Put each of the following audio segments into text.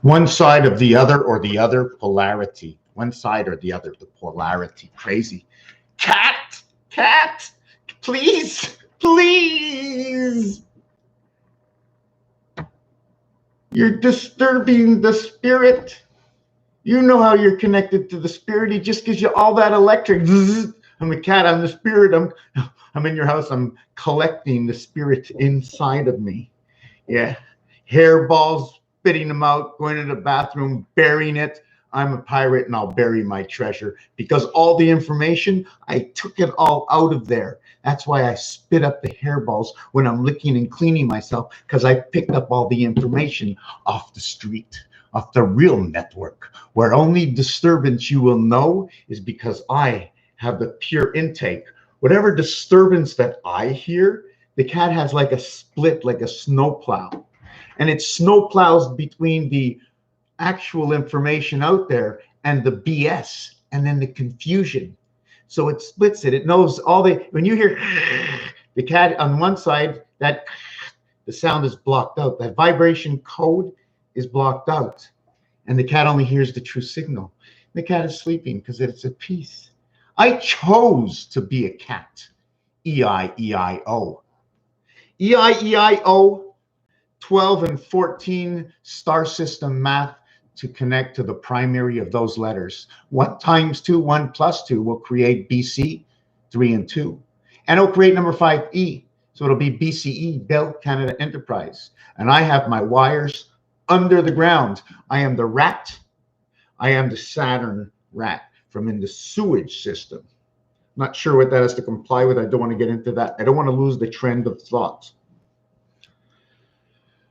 One side of the other or the other, polarity. One side or the other, the polarity. Crazy. Cat, cat, please, please. You're disturbing the spirit. You know how you're connected to the spirit. He just gives you all that electric. I'm a cat, I'm the spirit. I'm in your house. I'm collecting the spirit inside of me. Yeah. Hairballs, spitting them out, going to the bathroom, burying it. I'm a pirate and I'll bury my treasure because all the information, I took it all out of there. That's why I spit up the hairballs when I'm licking and cleaning myself, because I picked up all the information off the street, off the real network, where only disturbance you will know is because I have the pure intake. Whatever disturbance that I hear, the cat has like a split, like a snowplow. And it snowplows between the actual information out there and the BS and then the confusion. So it splits it. It knows all when you hear the cat on one side, that the sound is blocked out. That vibration code is blocked out. And the cat only hears the true signal. The cat is sleeping because it's at peace. I chose to be a cat. E-I-E-I-O. E-I-E-I-O, 12 and 14 star system math to connect to the primary of those letters. 1 times 2, 1 plus 2 will create BC, 3 and 2. And it'll create number 5E. So it'll be BCE, Bell Canada Enterprise. And I have my wires under the ground. I am the rat. I am the Saturn rat from in the sewage system. Not sure what that has to comply with. I don't want to get into that. I don't want to lose the trend of thought.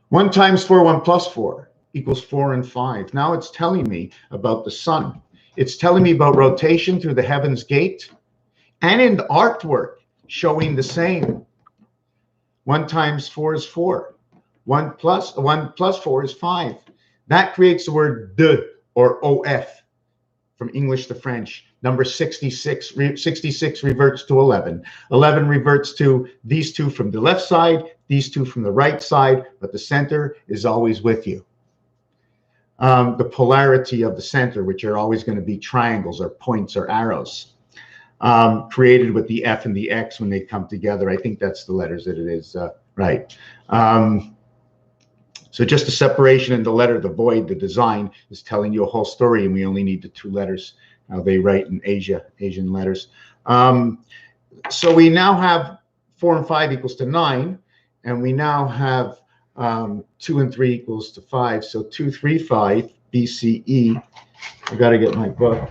1 times 4, 1 plus 4 equals 4 and 5. Now it's telling me about the sun. It's telling me about rotation through the heaven's gate and in the artwork showing the same. 1 times 4 is 4. 1 plus 4 is 5. That creates the word de or OF from English to French. Number 66. 66 reverts to 11. 11 reverts to these two from the left side, these two from the right side, but the center is always with you. The polarity of the center, which are always going to be triangles or points or arrows, created with the F and the X when they come together. I think that's the letters that it is, right. So just the separation in the letter, the void, the design is telling you a whole story, and we only need the 2 letters. How they write in Asian letters. So we now have 4 and 5 equals to 9, and we now have 2 and 3 equals to 5. So 2, 3, 5 BCE. I got to get my book.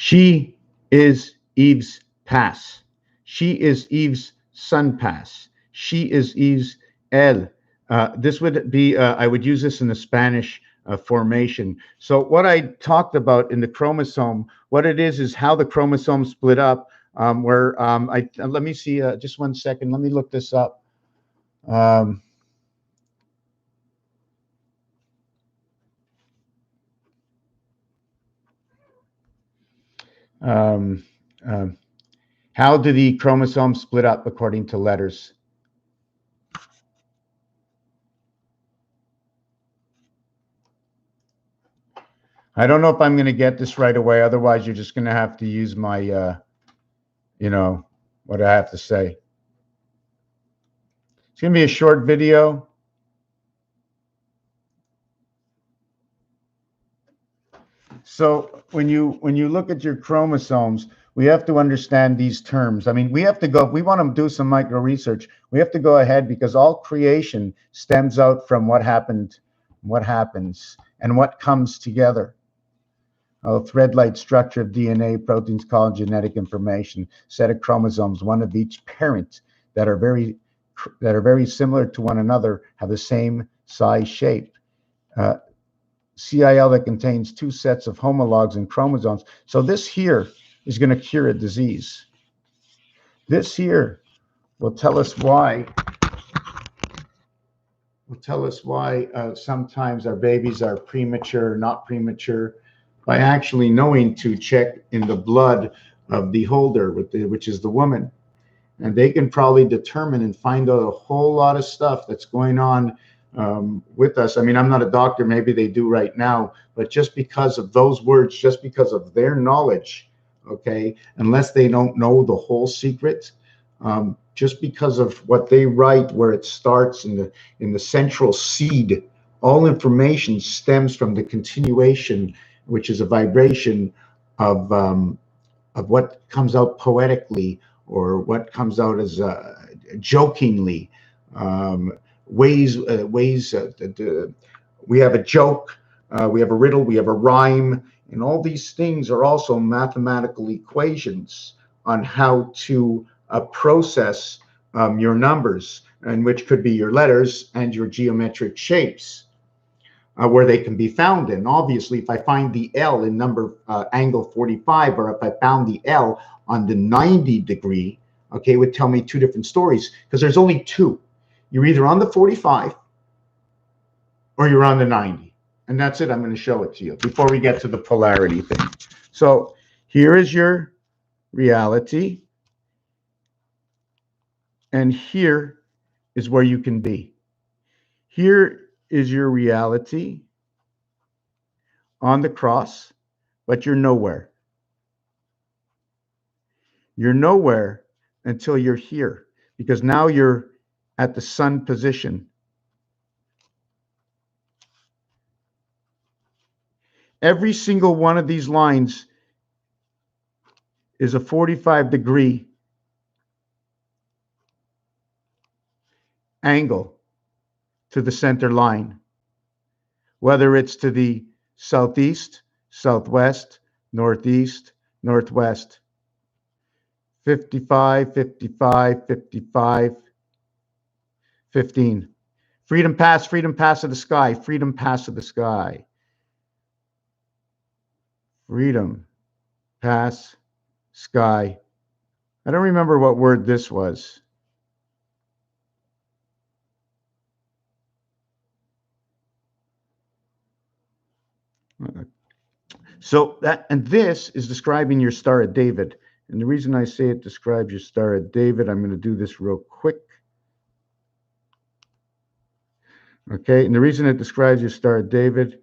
She is Eve's pass. She is Eve's sun pass. She is Eve's El. This would be, I would use this in the Spanish formation. So what I talked about in the chromosome, what it is how the chromosomes split up, let me see, just 1 second. Let me look this up. How do the chromosomes split up according to letters? I don't know if I'm going to get this right away. Otherwise, you're just going to have to use my, you know, what I have to say. It's going to be a short video. So when you look at your chromosomes, we have to understand these terms. I mean, we have to go, if we want to do some micro research, we have to go ahead because all creation stems out from what happened, what happens, and what comes together. Thread-like structure of DNA, proteins, collagen, genetic information, set of chromosomes, one of each parent that are very similar to one another, have the same size, shape. CIL that contains 2 sets of homologs and chromosomes. So this here is going to cure a disease. This here will tell us why. Sometimes our babies are premature, not premature, by actually knowing to check in the blood of the holder, which is the woman. And they can probably determine and find out a whole lot of stuff that's going on with us. I mean, I'm not a doctor, maybe they do right now, but just because of those words, just because of their knowledge, okay, unless they don't know the whole secret, just because of what they write, where it starts in the central seed, all information stems from the continuation, which is a vibration of what comes out poetically or what comes out as jokingly. We have a joke, we have a riddle, we have a rhyme, and all these things are also mathematical equations on how to process your numbers, and which could be your letters and your geometric shapes. Where they can be found in. Obviously, if I find the L in angle 45, or if I found the L on the 90 degree, okay, it would tell me 2 different stories, because there's only 2. You're either on the 45 or you're on the 90. And that's it. I'm going to show it to you before we get to the polarity thing. So here is your reality. And here is where you can be. Here is your reality on the cross, but you're nowhere. You're nowhere until you're here, because now you're at the sun position. Every single one of these lines is a 45-degree angle to the center line, whether it's to the southeast, southwest, northeast, northwest. 55, 55, 55, 15. Freedom pass of the sky, freedom pass of the sky. Freedom pass sky. I don't remember what word this was. So this is describing your Star of David. And the reason I say it describes your Star of David, I'm going to do this real quick. Okay, and the reason it describes your Star of David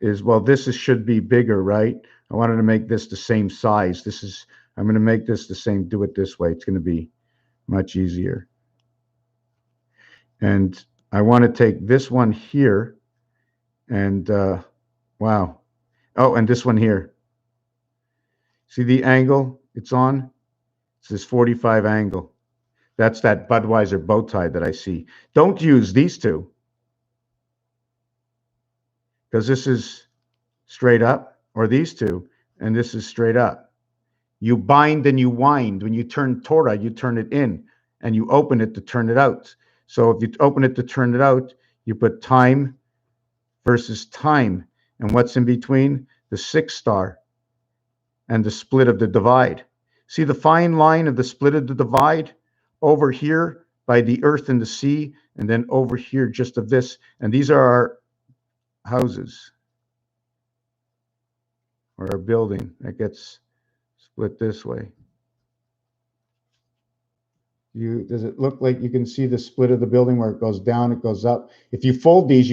is, well, should be bigger, right? I wanted to make this the same size. I'm going to make this the same, do it this way. It's going to be much easier. And I want to take this one here and, wow. Oh, and this one here. See the angle it's on? It's this 45 angle. That's that Budweiser bow tie that I see. Don't use these 2, because this is straight up, or these 2, and this is straight up. You bind and you wind. When you turn Torah, you turn it in, and you open it to turn it out. So if you open it to turn it out, you put time versus time. And what's in between? The 6 star and the split of the divide. See the fine line of the split of the divide? Over here by the earth and the sea, and then over here just of this. And these are our houses, or our building that gets split this way. Does it look like you can see the split of the building where it goes down, it goes up? If you fold these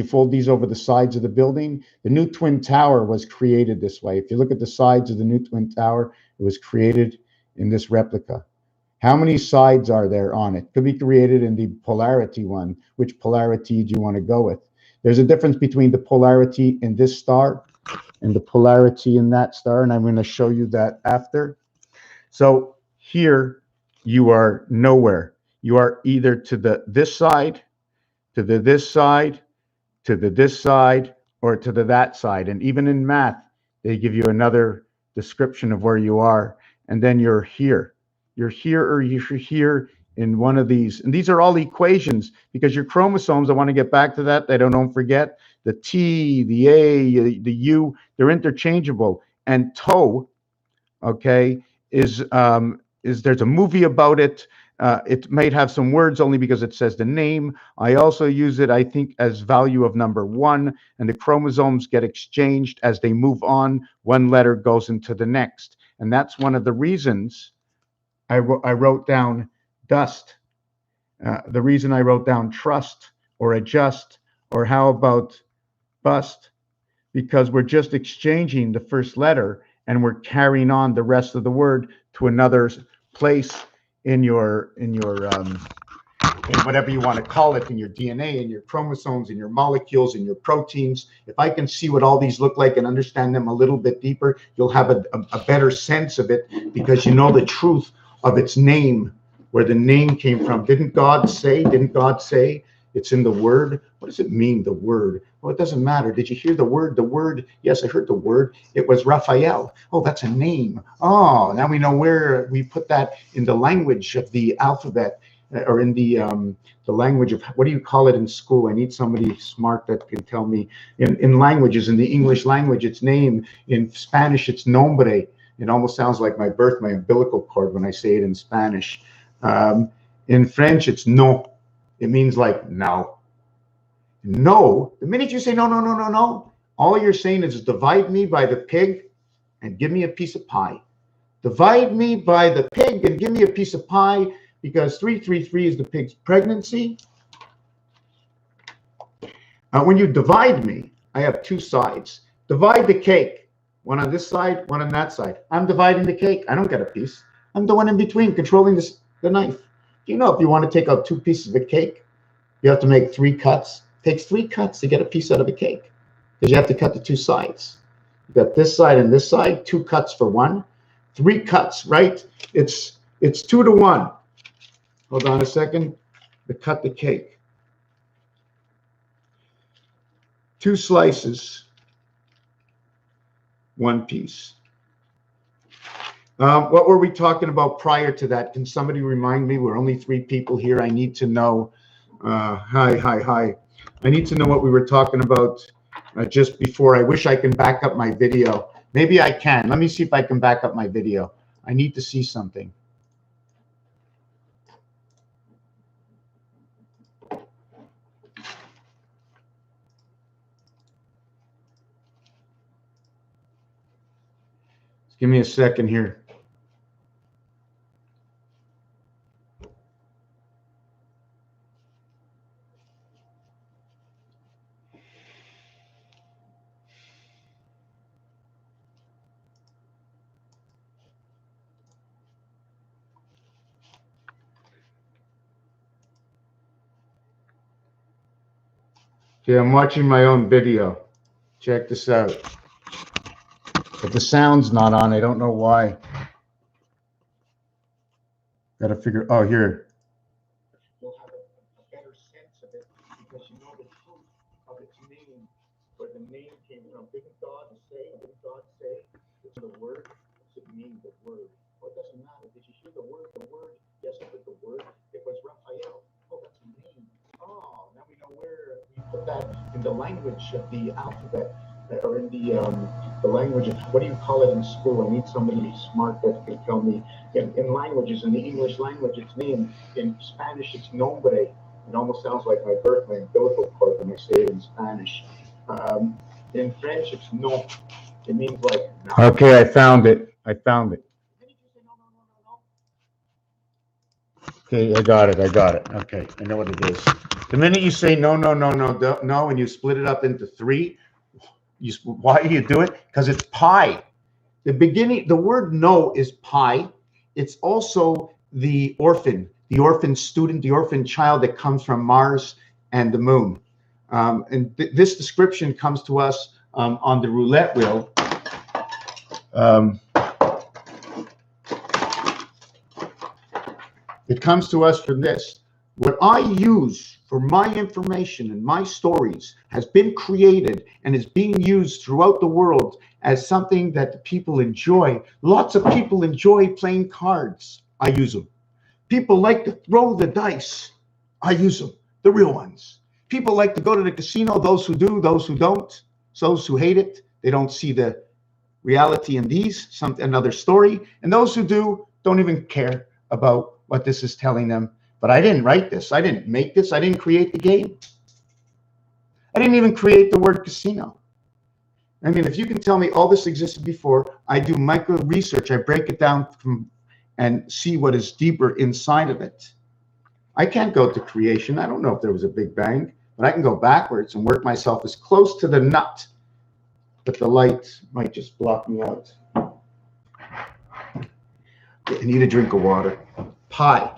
over the sides of the building. The new Twin Tower was created this way. If you look at the sides of the new Twin Tower, it was created in this replica. How many sides are there on it? Could be created in the polarity one. Which polarity do you want to go with? There's a difference between the polarity in this star and the polarity in that star, and I'm going to show you that after. So here you are nowhere. You are either to the this side, to the this side, to the this side, or to the that side. And even in math, they give you another description of where you are. And then you're here. You're here, or you're here in one of these. And these are all equations, because your chromosomes, I want to get back to that. Don't forget the T, the A, the U, they're interchangeable. And TOE, okay, is there's a movie about it. It might have some words only because it says the name. I also use it, I think, as value of number 1, and the chromosomes get exchanged as they move on. One letter goes into the next. And that's one of the reasons I wrote down dust. The reason I wrote down trust or adjust, or how about bust, because we're just exchanging the first letter and we're carrying on the rest of the word to another place in your in whatever you want to call it, in your DNA, in your chromosomes, in your molecules, in your proteins. If I can see what all these look like and understand them a little bit deeper, you'll have a better sense of it, because you know the truth of its name, where the name came from. Didn't God say it's in the word? What does it mean, the word? Well, it doesn't matter. Did you hear the word? The word, yes, I heard the word. It was Raphael. Oh, that's a name. Oh, now we know where we put that in the language of the alphabet, or in the language of, what do you call it in school? I need somebody smart that can tell me. In languages, in the English language, it's name. In Spanish, it's nombre. It almost sounds like my umbilical cord when I say it in Spanish. In French, it's nom. It means like no. No. The minute you say no, no, no, no, no, all you're saying is divide me by the pig and give me a piece of pie. Divide me by the pig and give me a piece of pie, because 333 is the pig's pregnancy. When you divide me, I have 2 sides. Divide the cake. One on this side, one on that side. I'm dividing the cake. I don't get a piece. I'm the one in between, controlling the knife. Do you know if you want to take out 2 pieces of a cake, you have to make 3 cuts? It takes 3 cuts to get a piece out of a cake, because you have to cut the 2 sides. You got this side and this side, 2 cuts for 1. 3 cuts, right? It's 2 to 1. Hold on a second. To cut the cake. 2 slices, 1 piece. What were we talking about prior to that? Can somebody remind me? We're only 3 people here. I need to know. Hi. I need to know what we were talking about just before. I wish I can back up my video. Maybe I can. Let me see if I can back up my video. I need to see something. Give me a second here. Okay, I'm watching my own video. Check this out. But the sound's not on. I don't know why. Got to figure. Oh, here. You'll have a better sense of it, because you know the truth of its name, where the name came from. Didn't God say? It's the word. What's it mean, the word? Oh, it doesn't matter. Did you hear the word? The word. Yes, I heard the word. It was Raphael. Oh, that's a name. Oh, now we know where we put that in the language of the alphabet, or in the language of, what do you call it in school? I need somebody smart that can tell me. In languages, in the English language, it's name. In Spanish, it's nombre. It almost sounds like my birth, my umbilical cord when I say it in Spanish. In French, it's nom. It means like. Okay, I found it. I found it. Okay, I got it. I got it. Okay, I know what it is. The minute you say no, no, no, no, no, and you split it up into three, why do you do it? Because it's pi. The beginning, the word no is pi. It's also the orphan student, the orphan child that comes from Mars and the moon. And this description comes to us on the roulette wheel. It comes to us from this. What I use for my information and my stories has been created and is being used throughout the world as something that people enjoy. Lots of people enjoy playing cards. I use them. People like to throw the dice. I use them, the real ones. People like to go to the casino. Those who do, those who don't, those who hate it, they don't see the reality in these, another story. And those who do don't even care about what this is telling them. But I didn't write this. I didn't make this. I didn't create the game. I didn't even create the word casino. I mean, if you can tell me all this existed before, I do micro research. I break it down and see what is deeper inside of it. I can't go to creation. I don't know if there was a Big Bang, but I can go backwards and work myself as close to the nut. But the light might just block me out. I need a drink of water. Pi.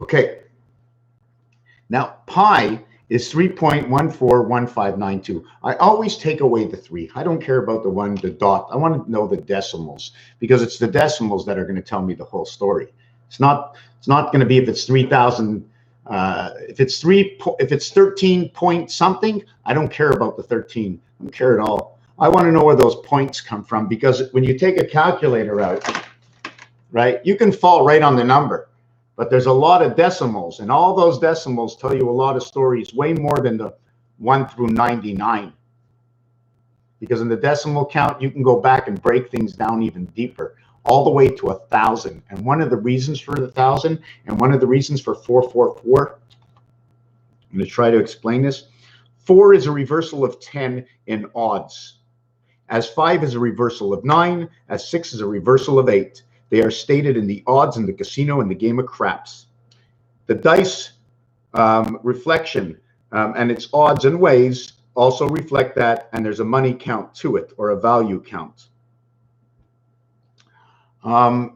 Okay. Now, pi is 3.141592. I always take away the 3. I don't care about the dot. I want to know the decimals, because it's the decimals that are going to tell me the whole story. It's not going to be if it's 3,000. If it's 13 point something, I don't care about the 13. I don't care at all. I want to know where those points come from, because when you take a calculator out, right, you can fall right on the number. But there's a lot of decimals, and all those decimals tell you a lot of stories, way more than the 1 through 99. Because in the decimal count, you can go back and break things down even deeper, all the way to 1,000. And one of the reasons for the 1,000, and one of the reasons for 444, I'm going to try to explain this. 4 is a reversal of 10 in odds, as 5 is a reversal of 9, as 6 is a reversal of 8. They are stated in the odds in the casino and the game of craps. The dice reflection and its odds and ways also reflect that, and there's a money count to it, or a value count. Wow,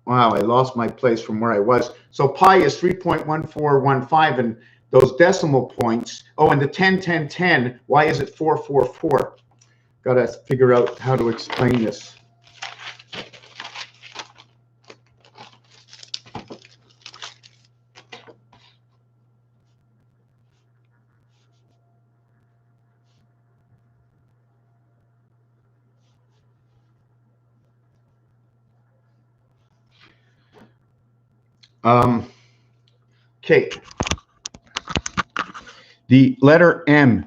I lost my place from where I was. So pi is 3.1415, and those decimal points. Oh, and the 10, 10, 10. Why is it 444? Got to figure out how to explain this. Okay. The letter M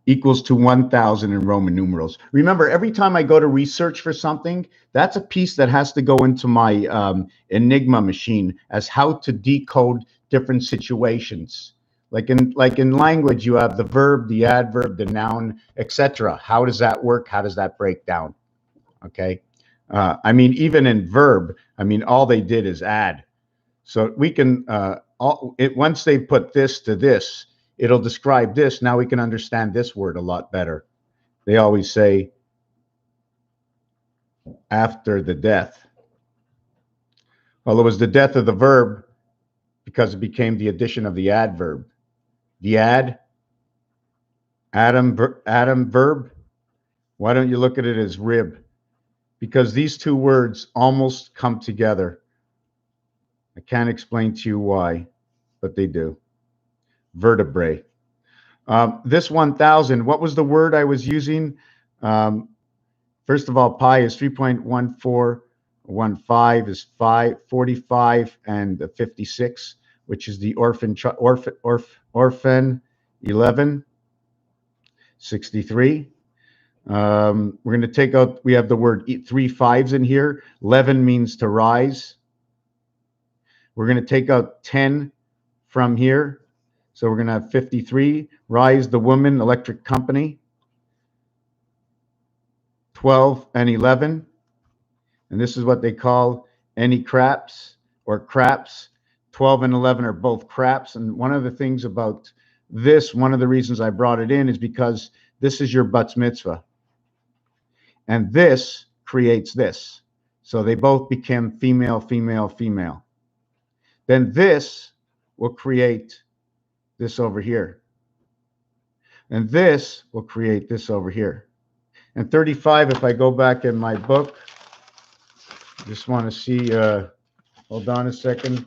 equals to 1,000 in Roman numerals. Remember, every time I go to research for something, that's a piece that has to go into my Enigma machine as how to decode different situations. Like in language, you have the verb, the adverb, the noun, etc. How does that work? How does that break down? Okay. I mean, even in verb, I mean, all they did is add. So we can, once they put this to this, it'll describe this. Now we can understand this word a lot better. They always say after the death. Well, it was the death of the verb because it became the addition of the adverb. The Adam verb. Why don't you look at it as rib? Because these two words almost come together. I can't explain to you why, but they do. Vertebrae. This 1,000, what was the word I was using? First of all, pi is 3.1415 is 45 and 56, which is the orphan 11, 63. We're going to take out, we have the word 3 5s in here. 11 means to rise. We're going to take out 10 from here. So we're going to have 53. Rise the woman, electric company. 12 and 11. And this is what they call any craps or craps. 12 and 11 are both craps. And one of the things about this, one of the reasons I brought it in is because this is your bat's mitzvah. And this creates this. So they both became female, female, female. Then this will create this over here. And this will create this over here. And 35, if I go back in my book, just want to see, hold on a second.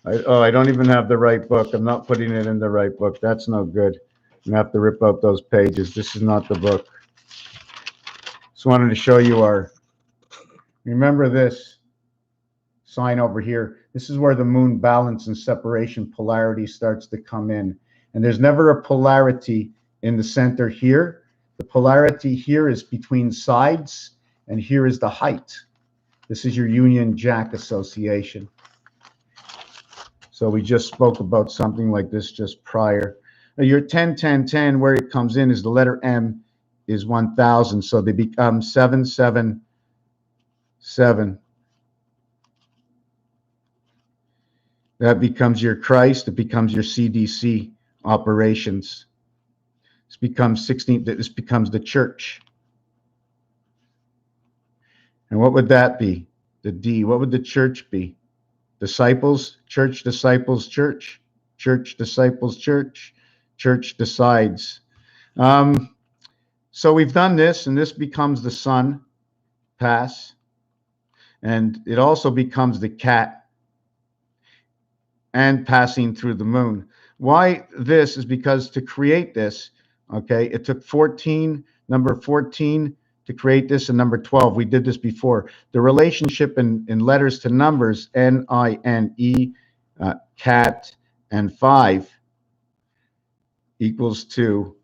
I don't even have the right book. I'm not putting it in the right book. That's no good. I'm going to have to rip out those pages. This is not the book. Just wanted to show you remember this sign over here. This is where the moon balance and separation polarity starts to come in. And there's never a polarity in the center here. The polarity here is between sides, and here is the height. This is your Union Jack association. So we just spoke about something like this just prior. Now your 10, 10, 10, where it comes in is the letter M is 1,000. So they become 7, 7, 7. That becomes your Christ. It becomes your CDC operations. This becomes 16. This becomes the church. And what would that be? The D. What would the church be? Disciples, church, disciples, church, church, disciples, church, church decides. So we've done this, and this becomes the sun, pass. And it also becomes the cat and passing through the moon. Why this is because to create this, okay, it took 14, number 14 to create this, and number 12. We did this before. The relationship in letters to numbers, N-I-N-E, cat, and 5 equals 2.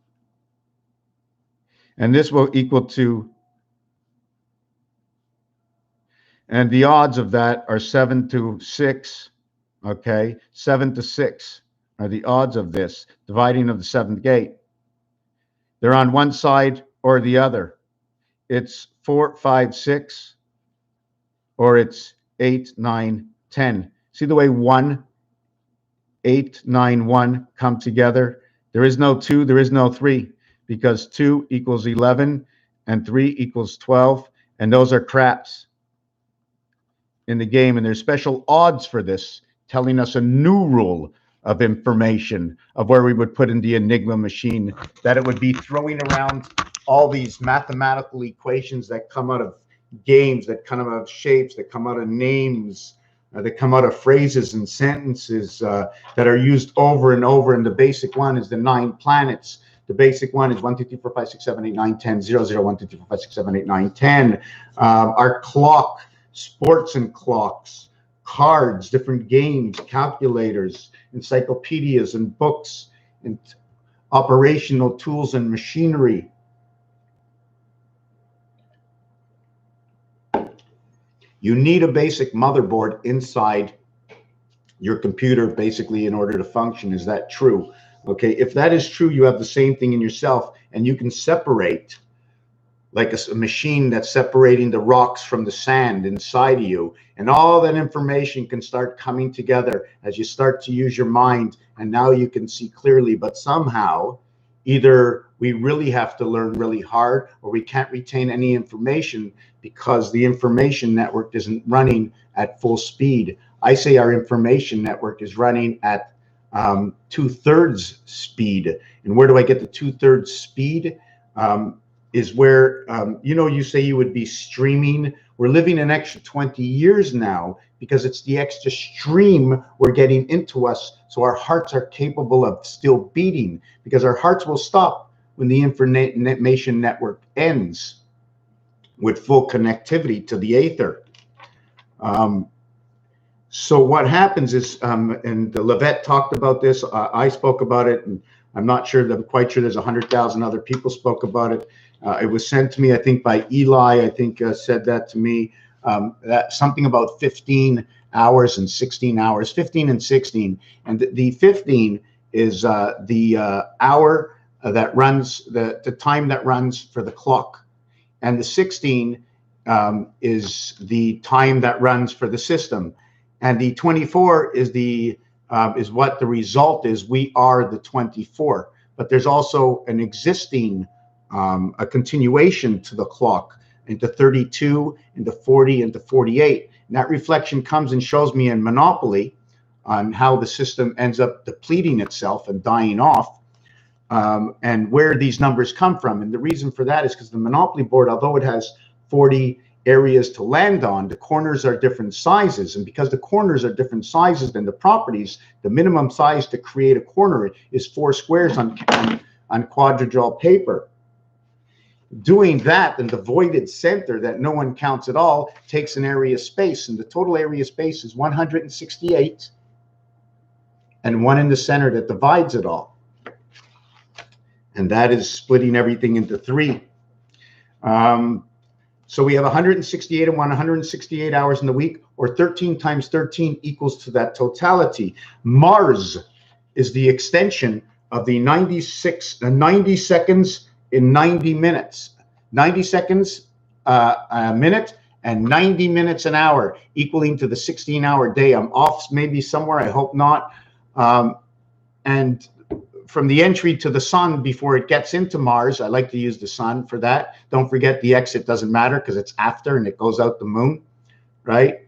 And this will equal to, and the odds of that are 7 to 6. Okay, 7 to 6 are the odds of this, dividing of the seventh gate. They're on one side or the other. It's 4, 5, 6, or it's 8, 9, 10. See the way 1, 8, 9, 1 come together? There is no 2, there is no 3, because 2 equals 11 and 3 equals 12, and those are craps in the game, and there's special odds for this, telling us a new rule of information of where we would put in the Enigma machine, that it would be throwing around all these mathematical equations that come out of games, that come out of shapes, that come out of names, that come out of phrases and sentences that are used over and over. And the basic one is the 9 planets. The basic one is 1, 2, 3, 4, 5, 6, 7, 8, 9, 10, 0, 0, 1, 2, 3, 4, 5, 6, 7, 8, 9, 10. Our clock, sports and clocks, cards, different games, calculators, encyclopedias and books, and operational tools and machinery. You need a basic motherboard inside your computer, basically, in order to function. Is that true? Okay, if that is true, you have the same thing in yourself, and you can separate, like a machine that's separating the rocks from the sand inside of you, and all that information can start coming together as you start to use your mind, and now you can see clearly. But somehow, either we really have to learn really hard, or we can't retain any information because the information network isn't running at full speed. I say our information network is running at 2/3 speed. And where do I get the 2/3 speed? Is where, you know, you say you would be streaming. We're living an extra 20 years now because it's the extra stream we're getting into us. So our hearts are capable of still beating, because our hearts will stop when the information network ends with full connectivity to the aether. So what happens is, and the LlET talked about this, I spoke about it, and I'm not sure, I'm quite sure there's 100,000 other people spoke about it. It was sent to me, I think, by Eli, I think said that to me, that something about 15 hours and 16 hours, 15 and 16. And the 15 is the hour that runs, the time that runs for the clock. And the 16 is the time that runs for the system. And the 24 is the is what the result is. We are the 24, but there's also an existing a continuation to the clock into 32, into 40, into 48. And that reflection comes and shows me in Monopoly on how the system ends up depleting itself and dying off, and where these numbers come from. And the reason for that is because the Monopoly board, although it has 40 areas to land on, the corners are different sizes. And because the corners are different sizes than the properties, the minimum size to create a corner is 4 squares on quadrilateral paper. Doing that, and the voided center that no one counts at all takes an area space, and the total area space is 168, and 1 in the center that divides it all. And that is splitting everything into 3. So we have 168 and 168 hours in the week, or 13 times 13 equals to that totality. Mars is the extension of the 90 seconds in 90 minutes. 90 seconds a minute and 90 minutes an hour, equaling to the 16-hour day. I'm off maybe somewhere, I hope not. And from the entry to the sun before it gets into Mars, I like to use the sun for that. Don't forget the exit doesn't matter because it's after and it goes out the moon, right?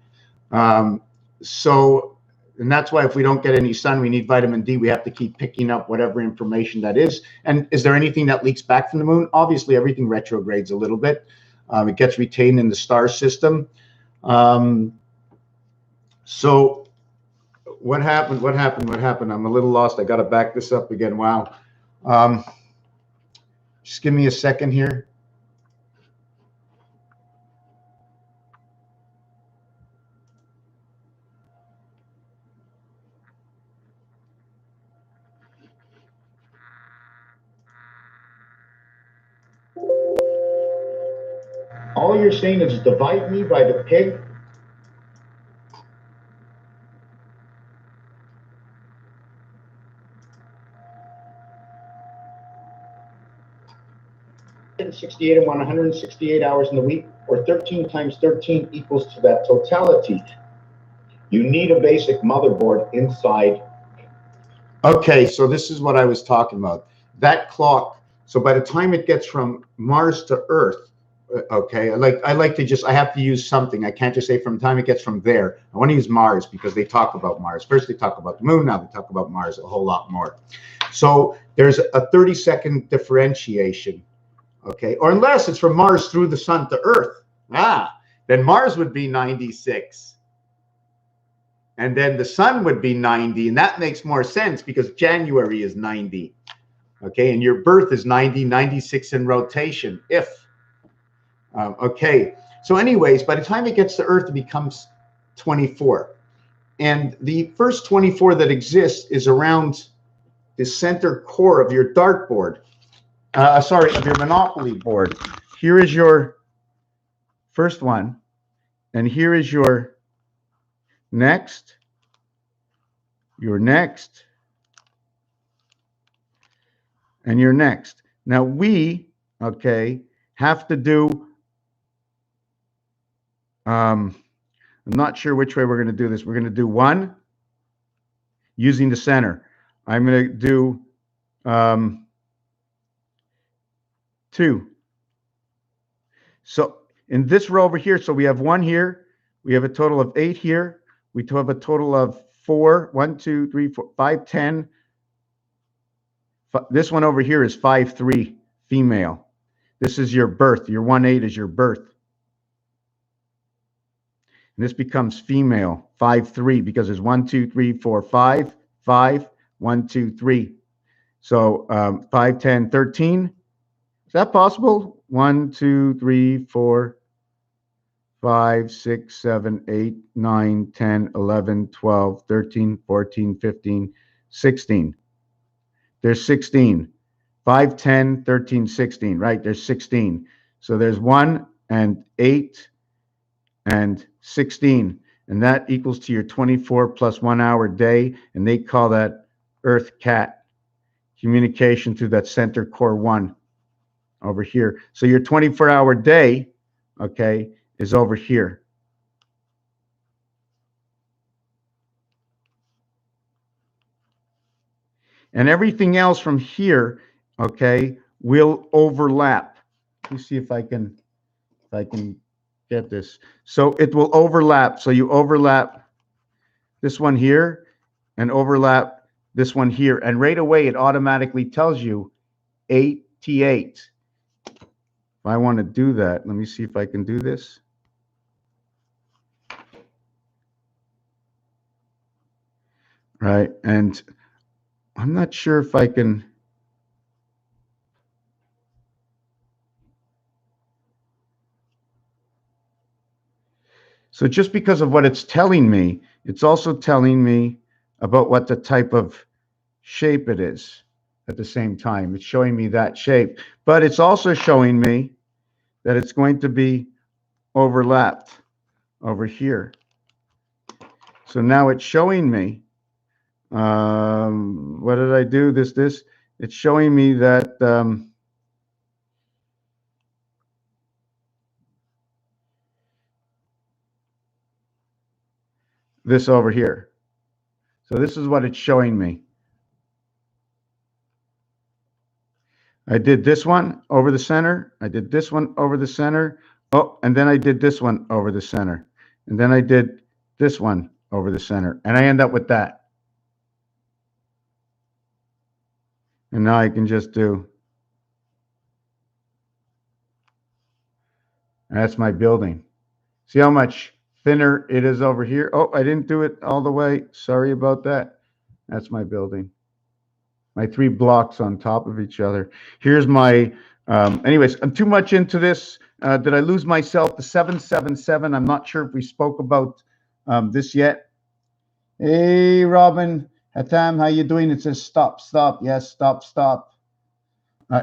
And that's why if we don't get any sun, we need vitamin D. We have to keep picking up whatever information that is. And is there anything that leaks back from the moon? Obviously, everything retrogrades a little bit. It gets retained in the star system. So what happened? I'm a little lost. I got to back this up again. Wow. Just give me a second here. All you're saying is divide me by the pig. And 168 hours in the week, or 13 times 13 equals to that totality. You need a basic motherboard inside. Okay, so this is what I was talking about. That clock. So by the time it gets from Mars to Earth, okay, I like to just, I have to use something. I can't just say from the time it gets from there. I want to use Mars because they talk about Mars. First they talk about the moon, now they talk about Mars a whole lot more. So there's a 30-second differentiation, okay? Or unless it's from Mars through the sun to Earth, then Mars would be 96. And then the sun would be 90, and that makes more sense because January is 90, okay? And your birth is 90, 96 in rotation, if. Okay, so anyways, by the time it gets to Earth, it becomes 24. And the first 24 that exists is around the center core of your dartboard. Sorry, of your Monopoly board. Here is your first one, and here is your next, and your next. Now we, okay, have to do, I'm not sure which way we're going to do this. We're going to do one using the center. I'm going to do two. So in this row over here, so we have one here, we have a total of 8 here, we have a total of 4, 1, 2, 3, 4, 5, 10. This one over here is 5, 3, female. This is your birth. Your 1, 8 is your birth. And this becomes female, 5, 3, because there's 1, 2, 3, 4, 5, 5, 1, 2, 3. So 5, 10, 13. Is that possible? 1, 2, 3, 4, 5, 6, 7, 8, 9, 10, 11, 12, 13, 14, 15, 16. There's 16. 5, 10, 13, 16, right? There's 16. So there's 1 and 8 and 16. And that equals to your 24 plus 1 hour day. And they call that Earth Cat. Communication through that center core 1 over here. So your 24-hour day, okay, is over here. And everything else from here, okay, will overlap. Let me see if I can get this. So it will overlap. So you overlap this one here and overlap this one here. And right away, it automatically tells you 8T8. If I want to do that, let me see if I can do this. Right, and I'm not sure if I can. So just because of what it's telling me, it's also telling me about what the type of shape it is at the same time. It's showing me that shape, but it's also showing me that it's going to be overlapped over here. So now it's showing me, what did I do? This, it's showing me that this over here. So this is what it's showing me. I did this one over the center. I did this one over the center. Oh, and then I did this one over the center. And then I did this one over the center. And I end up with that. And now I can just do. That's my building. See how much thinner it is over here? Oh, I didn't do it all the way. Sorry about that. That's my building. My 3 blocks on top of each other. Here's my, anyways, I'm too much into this. Did I lose myself? The 777. I'm not sure if we spoke about this yet. Hey, Robin, Hatam, how you doing? It says stop, stop. Yes, stop, stop.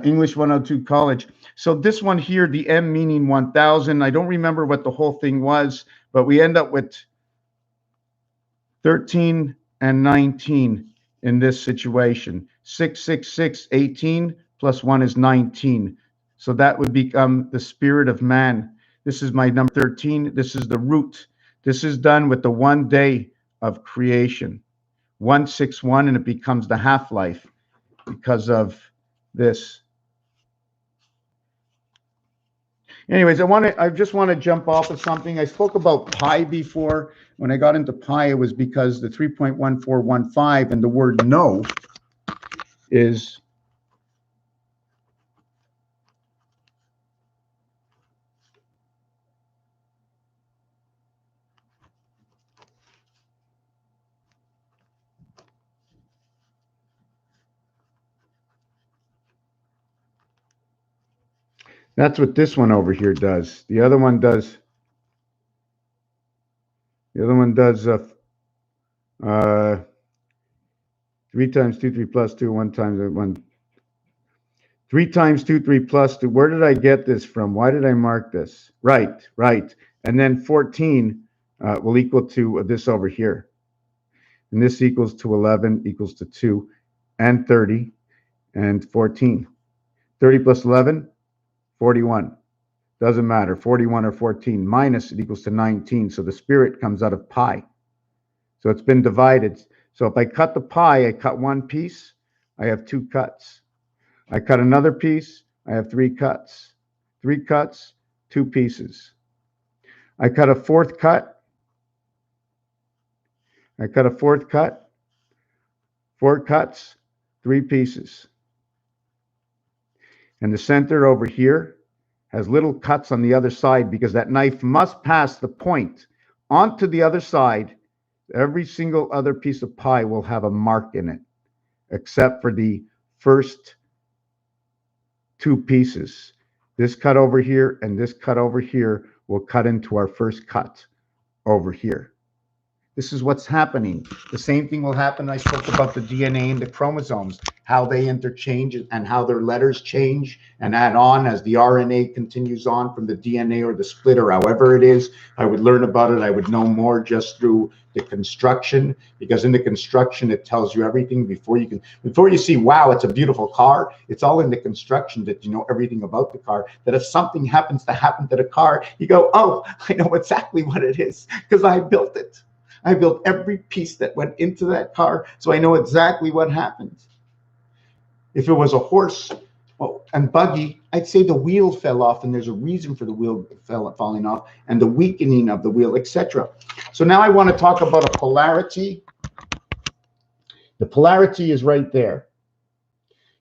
English 102 College. So this one here, the M meaning 1000. I don't remember what the whole thing was, but we end up with 13 and 19 in this situation. 6, 6, 6, 18 plus 1 is 19. So that would become the spirit of man. This is my number 13. This is the root. This is done with the 1 day of creation. 161, and it becomes the half-life because of this. Anyways, I just want to jump off of something. I spoke about pi before. When I got into pi, it was because the 3.1415 and the word no is that's what this one over here does. The other one does. The other one does 3 times 2, 3 plus 2, 1 times 1. 3 times 2, 3 plus 2. Where did I get this from? Why did I mark this? Right. And then 14 will equal to this over here. And this equals to 11 equals to 2 and 30 and 14. 30 plus 11, 41. Doesn't matter, 41 or 14. Minus it equals to 19. So the spirit comes out of pi. So it's been divided. So if I cut the pie, I cut one piece, I have 2 cuts. I cut another piece, I have 3 cuts. 3 cuts, 2 pieces. I cut a fourth cut. I cut a fourth cut, 4 cuts, 3 pieces. And the center over here has little cuts on the other side because that knife must pass the point onto the other side. Every single other piece of pie will have a mark in it, except for the first 2 pieces. This cut over here and this cut over here will cut into our first cut over here. This is what's happening. The same thing will happen. I spoke about the DNA and the chromosomes, how they interchange and how their letters change and add on as the RNA continues on from the DNA or the split or however it is. I would learn about it. I would know more just through the construction, because in the construction, it tells you everything before you see, wow, it's a beautiful car. It's all in the construction that you know everything about the car, that if something happens to happen to the car, you go, oh, I know exactly what it is because I built it. I built every piece that went into that car, so I know exactly what happened. If it was a horse and buggy, I'd say the wheel fell off, and there's a reason for the wheel falling off, and the weakening of the wheel, etc. So now I want to talk about a polarity. The polarity is right there.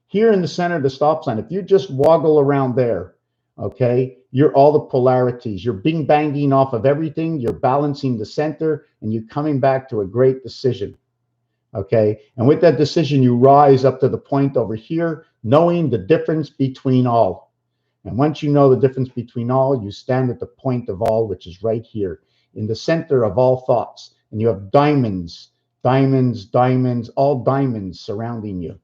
Here in the center of the stop sign, if you just woggle around there, okay, you're all the polarities. You're bing-banging off of everything. You're balancing the center, and you're coming back to a great decision, okay? And with that decision, you rise up to the point over here, knowing the difference between all. And once you know the difference between all, you stand at the point of all, which is right here, in the center of all thoughts. And you have diamonds, diamonds, diamonds, all diamonds surrounding you,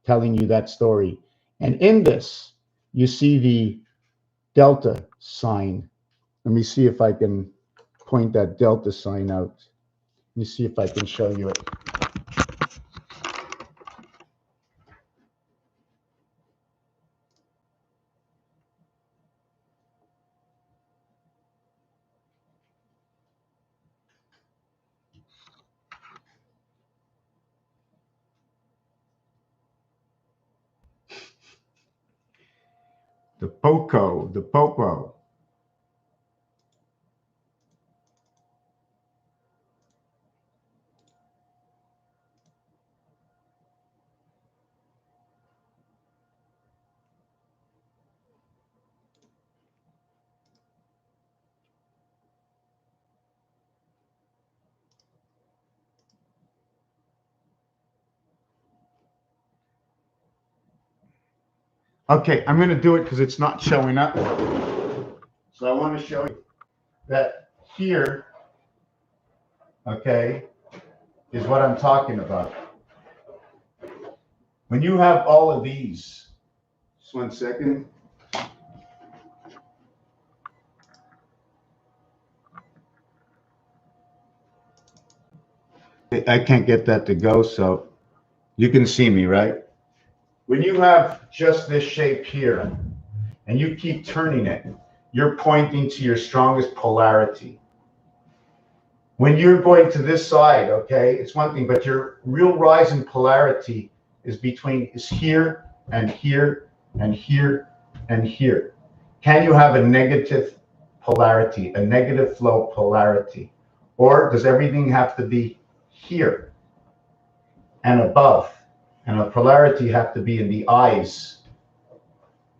telling you that story. And in this, you see the delta sign. Let me see if I can point that delta sign out. Let me see if I can show you it. The popo. Okay, I'm going to do it because it's not showing up. So I want to show you that here, okay, is what I'm talking about. When you have all of these, just 1 second. I can't get that to go, so you can see me, right? When you have just this shape here, and you keep turning it, you're pointing to your strongest polarity. When you're going to this side, okay, it's one thing, but your real rise in polarity is here and here and here and here. Can you have a negative polarity, a negative flow polarity? Or does everything have to be here and above? And a polarity have to be in the eyes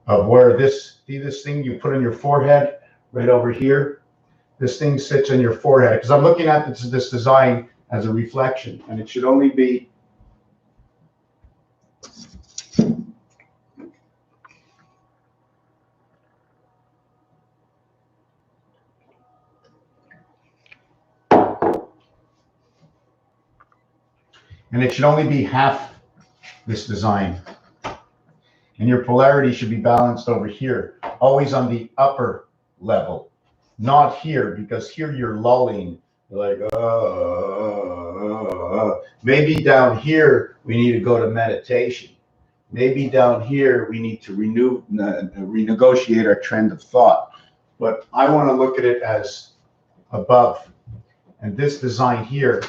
of where see this thing you put on your forehead right over here? This thing sits on your forehead, because I'm looking at this design as a reflection, and it should only be And it should only be half this design. And your polarity should be balanced over here, always on the upper level, not here, because here you're lulling. You're like, maybe down here we need to go to meditation. Maybe down here we need to renegotiate our trend of thought. But I want to look at it as above. And this design here,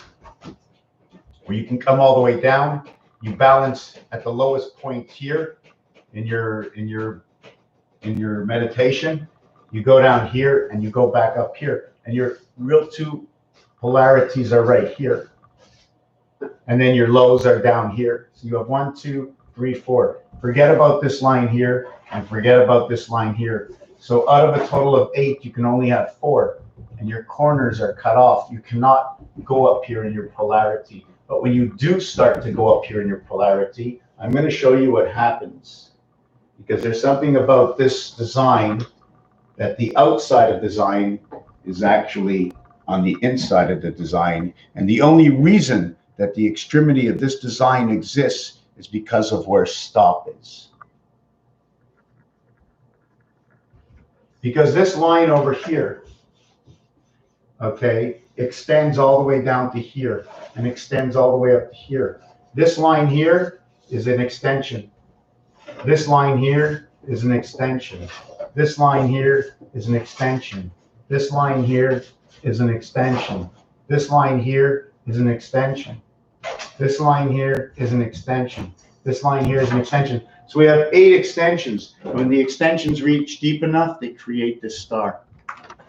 where you can come all the way down, you balance at the lowest point here in your meditation. You go down here and you go back up here, and your real two polarities are right here. And then your lows are down here. So you have 1, 2, 3, 4. Forget about this line here and forget about this line here. So out of a total of 8, you can only have 4, and your corners are cut off. You cannot go up here in your polarity. But when you do start to go up here in your polarity, I'm going to show you what happens. Because there's something about this design that the outside of design is actually on the inside of the design. And the only reason that the extremity of this design exists is because of where stop is. Because this line over here, okay, extends all the way down to here and extends all the way up to here. This line here is an extension. This line here is an extension. This line here is an extension. This line here is an extension. This line here is an extension. This line here is an extension. This line here is an extension. So we have 8 extensions. When the extensions reach deep enough, they create this star.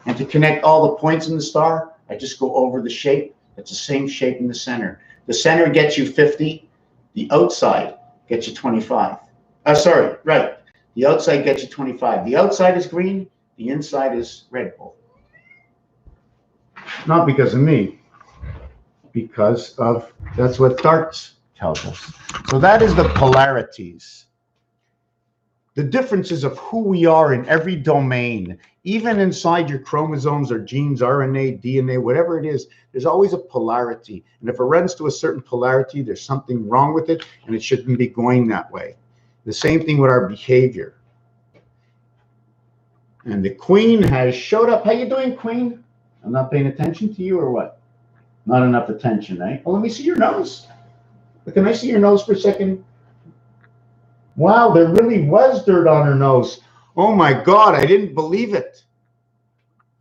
And to connect all the points in the star, I just go over the shape. It's the same shape in the center. The center gets you 50. The outside gets you 25. Sorry, right. The outside gets you 25. The outside is green. The inside is red bull. Not because of me. Because of, that's what darts tells us. So that is the polarities. The differences of who we are in every domain, even inside your chromosomes or genes, RNA, DNA, whatever it is, there's always a polarity. And if it runs to a certain polarity, there's something wrong with it, and it shouldn't be going that way. The same thing with our behavior. And the queen has showed up. How you doing, queen? I'm not paying attention to you or what? Not enough attention, eh? Oh, let me see your nose. Can I see your nose for a second? Wow, there really was dirt on her nose. Oh my God, I didn't believe it.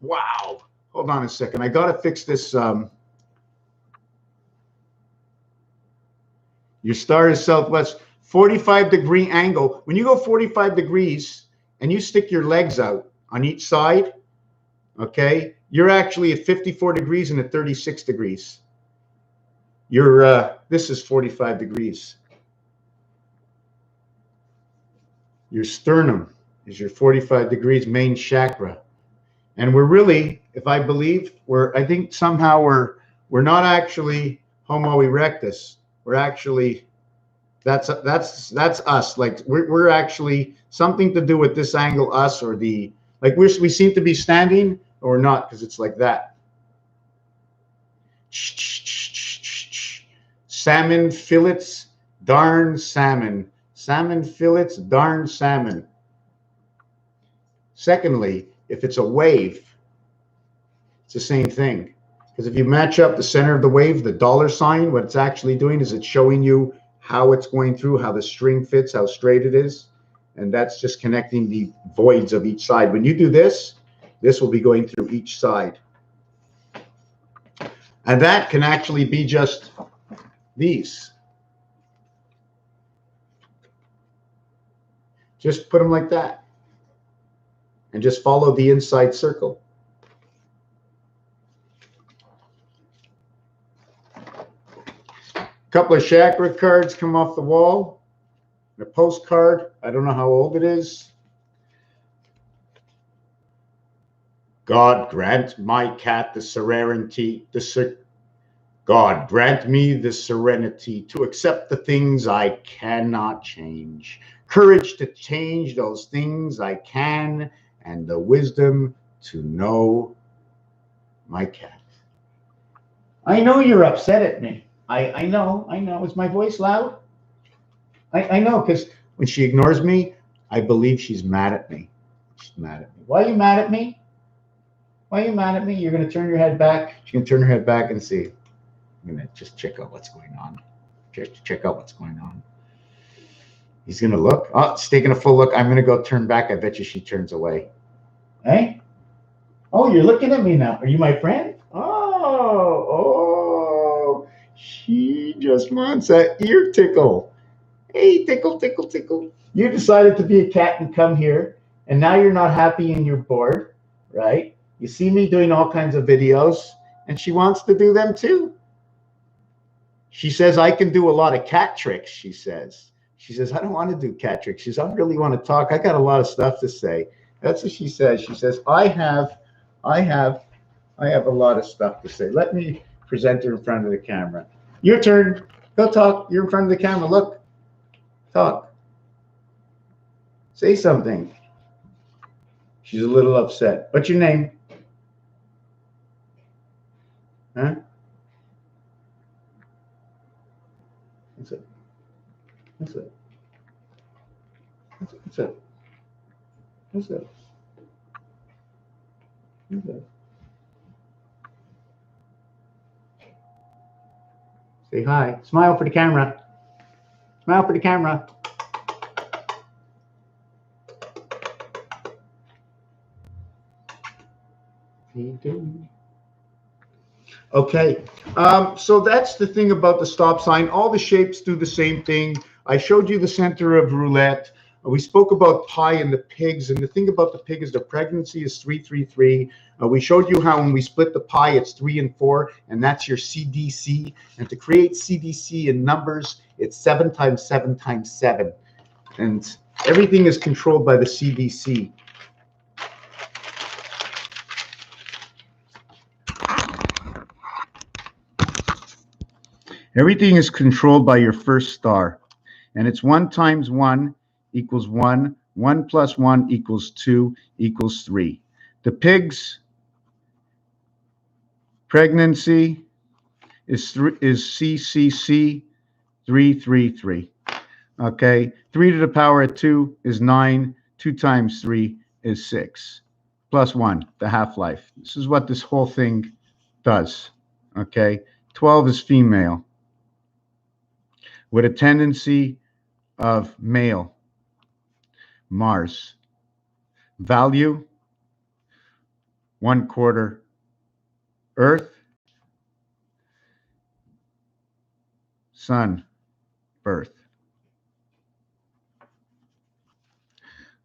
Wow. Hold on a second. I got to fix this. Your star is southwest. 45-degree angle. When you go 45 degrees and you stick your legs out on each side, okay, you're actually at 54 degrees and at 36 degrees. You're, this is 45 degrees. Your sternum is your 45 degrees main chakra. And we're really, if I believe, I think somehow we're not actually Homo erectus. We're actually, that's us. Like we're actually something to do with this angle, us, or the, like we seem to be standing or not, because it's like that. Salmon fillets, darn salmon. Salmon fillets, darn salmon. Secondly, if it's a wave, it's the same thing. Because if you match up the center of the wave, the dollar sign, what it's actually doing is it's showing you how it's going through, how the string fits, how straight it is. And that's just connecting the voids of each side. When you do this, this will be going through each side. And that can actually be just these. Just put them like that. And just follow the inside circle. A couple of chakra cards come off the wall. A postcard. I don't know how old it is. God grant my cat the serenity, God grant me the serenity to accept the things I cannot change, courage to change those things I can, and the wisdom to know my cat. I know you're upset at me. I know. Is my voice loud? I know, because when she ignores me, I believe she's mad at me. She's mad at me. Why are you mad at me? Why are you mad at me? You're going to turn your head back. She's going to turn her head back and see. I'm going to just check out what's going on. Check out what's going on. He's going to look. Oh, it's taking a full look. I'm going to go turn back. I bet you she turns away. Hey? Oh, you're looking at me now. Are you my friend? Oh, she just wants that ear tickle. Hey, tickle, tickle, tickle. You decided to be a cat and come here, and now you're not happy and you're bored, right? You see me doing all kinds of videos, and she wants to do them too. She says, I can do a lot of cat tricks, she says. She says, I don't want to do cat tricks. She says, I really want to talk. I got a lot of stuff to say. That's what she says. She says, I have a lot of stuff to say. Let me present her in front of the camera. Your turn. Go talk. You're in front of the camera. Look. Talk. Say something. She's a little upset. What's your name? Huh? What's it? What's it? What's it? What's it? What's it? What's it? Say hi. Smile for the camera. Smile for the camera. Okay, so that's the thing about the stop sign. All the shapes do the same thing. I showed you the center of roulette. We spoke about pi and the pigs, and the thing about the pig is the pregnancy is 333. We showed you how when we split the pi, it's 3 and 4, and that's your CDC. And to create CDC in numbers, it's 7 times 7 times 7. And everything is controlled by the CDC. Everything is controlled by your first star. And it's 1 times 1 equals 1. 1 plus 1 equals 2 equals 3. The pig's pregnancy is CCC 333. Okay, 3 to the power of 2 is 9. 2 times 3 is 6. Plus 1, the half-life. This is what this whole thing does. Okay, 12 is female, with a tendency of male. Mars. Value, 1/4 Earth. Sun, birth.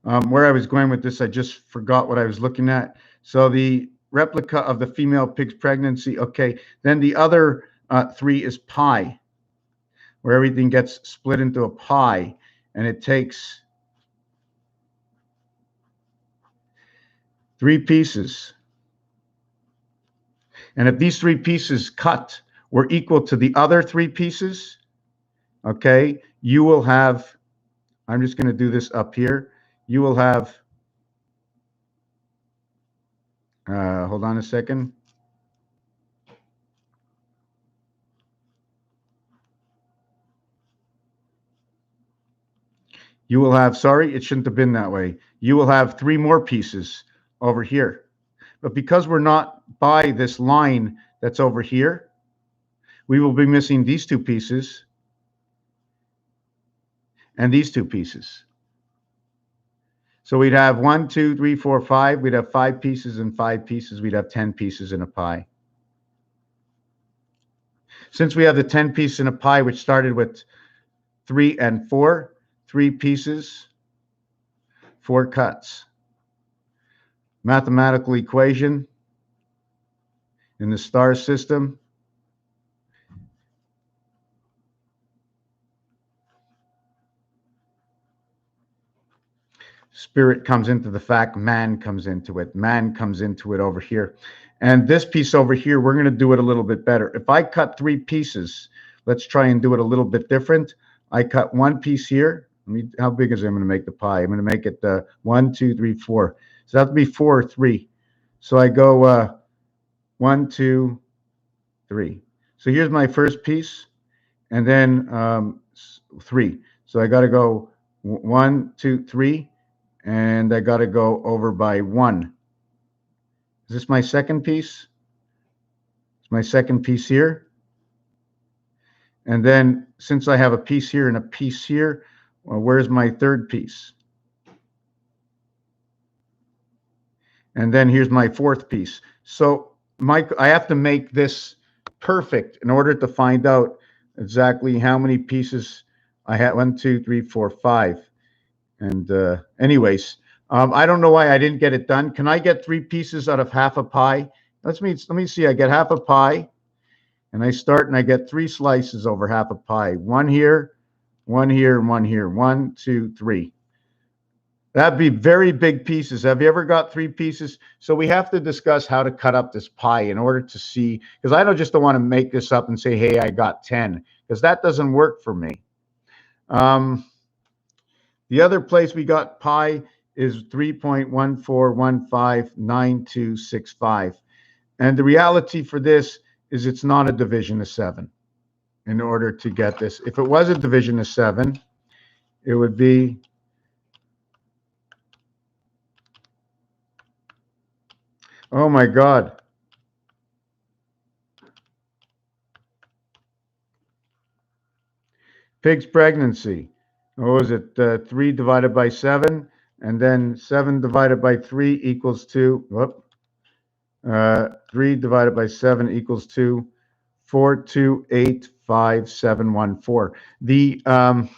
Where I was going with this, I just forgot what I was looking at. So the replica of the female pig's pregnancy. Okay, then the other 3 is pi, where everything gets split into a pie, and it takes 3 pieces. And if these 3 pieces cut were equal to the other 3 pieces, okay, you will have, I'm just going to do this up here, you will have, hold on a second. You will have, sorry, it shouldn't have been that way. You will have 3 more pieces over here. But because we're not by this line that's over here, we will be missing these 2 pieces and these 2 pieces. So we'd have 1, 2, 3, 4, 5. We'd have 5 pieces and 5 pieces. We'd have 10 pieces in a pie. Since we have the 10 piece in a pie, which started with 3 and 4, 3 pieces, 4 cuts. Mathematical equation in the star system. Spirit comes into the fact, man comes into it. Man comes into it over here. And this piece over here, we're going to do it a little bit better. If I cut 3 pieces, let's try and do it a little bit different. I cut 1 piece here. How big is it? I'm going to make the pie. I'm going to make it 1, 2, 3, 4. So that would be 4 or 3. So I go 1, 2, 3. So here's my first piece. and then 3. So I got to go 1, 2, 3, and I got to go over by 1. Is this my second piece? It's my second piece here. And then since I have a piece here and a piece here, well, where's my third piece? And then here's my fourth piece. So I have to make this perfect in order to find out exactly how many pieces I had. 1, 2, 3, 4, 5. And anyways, I don't know why I didn't get it done. Can I get 3 pieces out of half a pie? Let me see. I get half a pie, and I start and I get 3 slices over half a pie. 1 here, 1 here, and 1 here. 1, 2, 3. That'd be very big pieces. Have you ever got 3 pieces? So we have to discuss how to cut up this pie in order to see, because I don't want to make this up and say, hey, I got 10, because that doesn't work for me. The other place we got pi is 3.14159265. And the reality for this is it's not a division of 7 in order to get this. If it was a division of 7, it would be oh my God. Pig's pregnancy. What was it? 3 divided by 7, and then 7 divided by 3 equals 2. Whoop. 3 divided by 7 equals 2. 4285714. I'm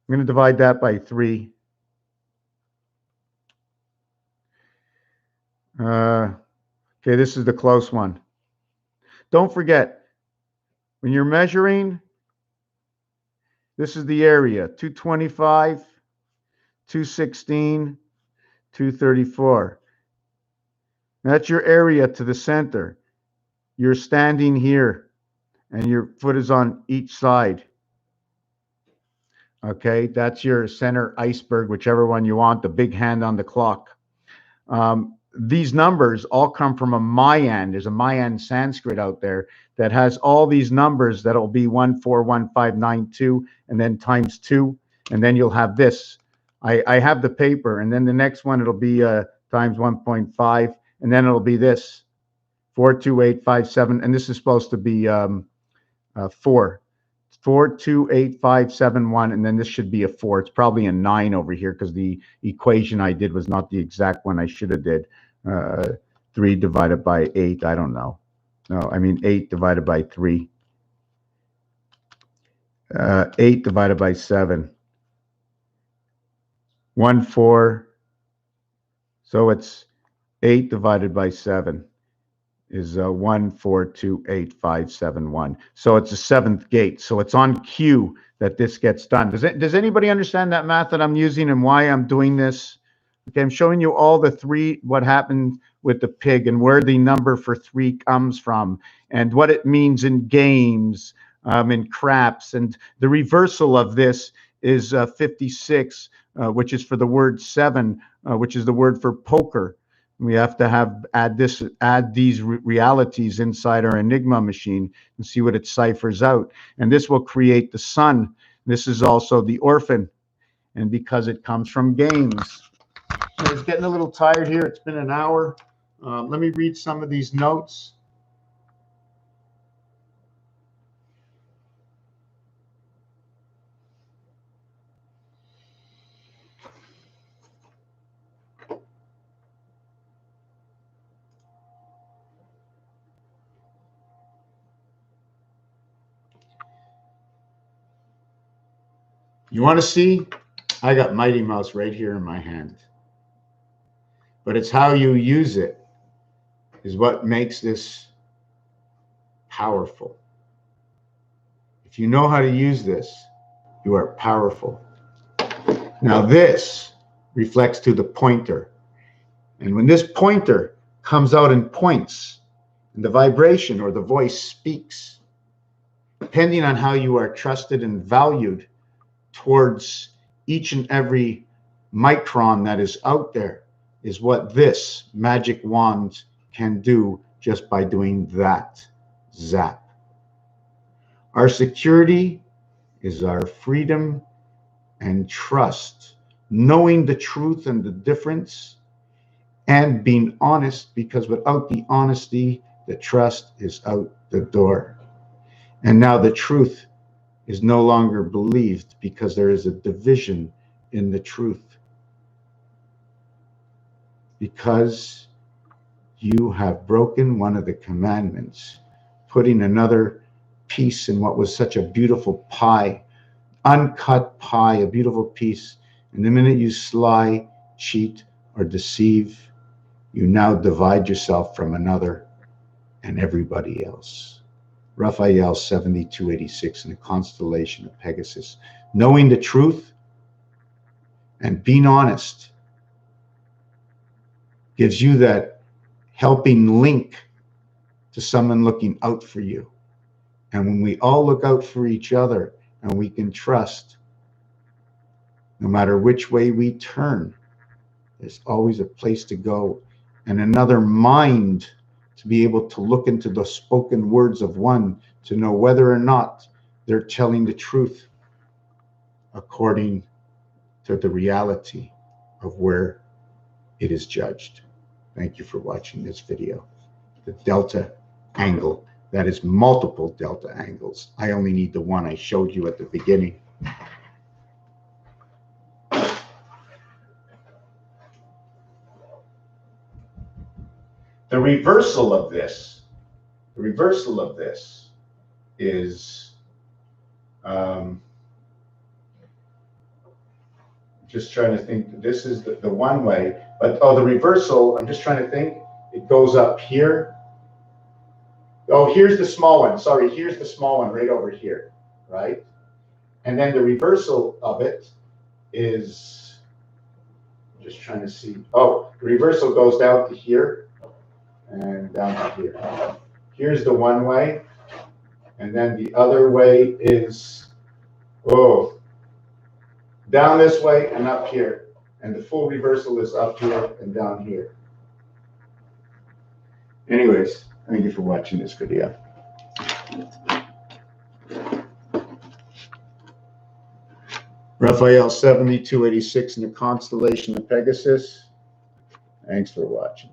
going to divide that by 3. Okay, this is the close one. Don't forget, when you're measuring, this is the area, 225, 216, 234. That's your area to the center. You're standing here, and your foot is on each side. Okay, that's your center iceberg, whichever one you want, the big hand on the clock. These numbers all come from a Mayan. There's a Mayan Sanskrit out there that has all these numbers that'll be 141592 and then times 2, and then you'll have this. I have the paper, and then the next one it'll be times 1.5, and then it'll be this 42857, and this is supposed to be 42857, and then this should be a 4. It's probably a 9 over here because the equation I did was not the exact one I should have did. 3 divided by 8, I don't know. No, I mean 8 divided by 3. 8 divided by 7. 1, 4. So it's 8 divided by 7 is 1428571. So it's a 7th gate. So it's on cue that this gets done. Does anybody understand that math that I'm using and why I'm doing this? Okay, I'm showing you all the 3, what happened with the pig and where the number for 3 comes from and what it means in games, in craps. And the reversal of this is 56, which is for the word 7, which is the word for poker. We have to add these realities inside our Enigma machine and see what it ciphers out. And this will create the sun. This is also the orphan. And because it comes from games. I was getting a little tired here. It's been an hour. Let me read some of these notes. You want to see? I got Mighty Mouse right here in my hand. But it's how you use it is what makes this powerful. If you know how to use this, you are powerful. Now this reflects to the pointer. And when this pointer comes out and points, and the vibration or the voice speaks, depending on how you are trusted and valued towards each and every micron that is out there, is what this magic wand can do just by doing that. Zap. Our security is our freedom and trust, knowing the truth and the difference, and being honest, because without the honesty, the trust is out the door. And now the truth is no longer believed because there is a division in the truth. Because you have broken one of the commandments, putting another piece in what was such a beautiful pie, uncut pie, a beautiful piece. And the minute you lie, cheat, or deceive, you now divide yourself from another and everybody else. Raphael 7286 in the constellation of Pegasus. Knowing the truth and being honest gives you that helping link to someone looking out for you. And when we all look out for each other and we can trust, no matter which way we turn, there's always a place to go and another mind to be able to look into the spoken words of one to know whether or not they're telling the truth according to the reality of where it is judged. Thank you for watching this video. The delta angle, that is multiple delta angles. I only need the one I showed you at the beginning. The reversal of this is just trying to think. This is the one way, but the reversal, I'm just trying to think. It goes up here. Oh, here's the small one. Sorry, here's the small one right over here, right? And then the reversal of it is, I'm just trying to see. Oh, the reversal goes down to here and down to here. Here's the one way, and then the other way is, down this way and up here. And the full reversal is up here and down here. Anyways, thank you for watching this video. Raphael 7286 in the constellation of Pegasus. Thanks for watching.